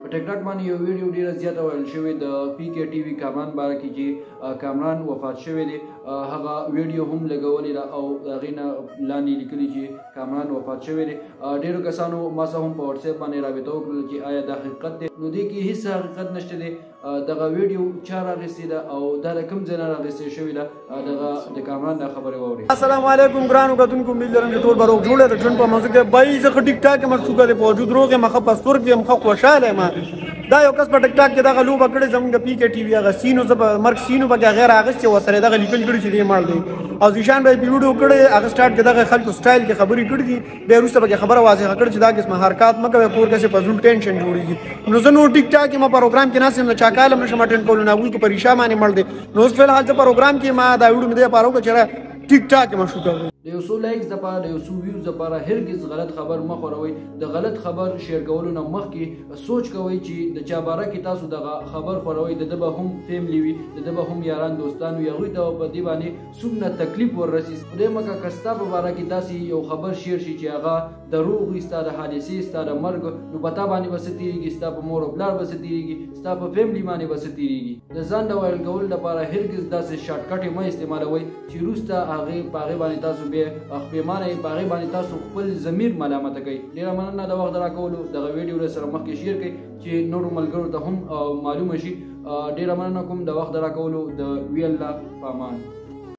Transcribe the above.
په ټیک ټاک باندې یو ویډیو ډیره زیاته وایرل شوې د پی کې ټي وي کامران باره کې چې کامران وفات شوی دی هغه ویډیو هم لګولې ده او هغې نه لاندې لیکلي چې کامران وفات شوی دی ډیرو کسانو ما سره هم په وټس اپ باندې رابطه وکړل چې آیا دا حقیقت دی نو دې کې هیڅ حقیقت نشته دی دغه ویډیو چا راغستې ده او دا د کوم ځای نه راغستې شوې ده دغه د کامران دا خبرې واورئ. السلام علیکم ګرانو کتونکو امید لرم چې ټول به روغ جوړ د ژوند په موضوع کې بای زه ښه ټیک ټاک یم څوک دی په وجود روغ یم ښه په سترګو یم ښه خوشحاله یم دا یو کس په ټیک ټاک کې دغه لوبه کړې زموږ د پی کې ټي وي هغه سینو زه په مرګ سینو پکې هغې راغستې ورسره یې دغه لیکل کړي چې دې مړ دی او زیشان به یې ویډیو کړی هغه سټارټ کې دغه خلکو سټایل کې خبرې کړي دي بیا وروسته پکې خبره واضحه کړې چې دا قسمه حرکات مه کوئ کور کسې په زړه ټینشن جوړېږي نو زه نور ټیک ټاک یم پروګرام کې ناست یم د چا کال هم نشم اټینډ کولو نه هغوی په ریشا باندې مړ دی نو اوس فلحال زه پروګرام کې ما دا ویډیو مې دې لپاره وکړه چې ټیک ټاک یم شو کوئ د یو څو لایکس دپاره د یو څو ویوز دپاره هرګز غلط خبر مه خوروئ د غلط خبر شیر کولو نه مخکې سوچ کوئ چې د چا باره کې تاسو دغه خبر خوروئ د ده به هم فیملی وي د ده به هم یاران دوستان وي هغوی ته په دې باندې څومره تکلیف وررسي خدای مکه که ستا په باره کې داسې یو خبر شیر شي چې هغه دروغ وي ستا د حادثې ستا د مرګ نو په تا باندې به څه تېرېږي ستا په مور او پلار به څه تېرېږي ستا په فیملی باندې به څه تېرېږي د ځان د وایرل کولو لپاره هرګز داسې شارټکټ مه استعمالوئ چې وروسته په هغې باندې تاسو بیا خپېمانه یې په هغې باندې تاسو خپل ضمیر ملامته کوئ ډېره مننه د وخت راکولو دغه ویډیو سره مخکې شیر کړئ چې نورو ملګرو ته هم معلومه شي ډېره مننه کوم د وخت راکولو د وی الله په امان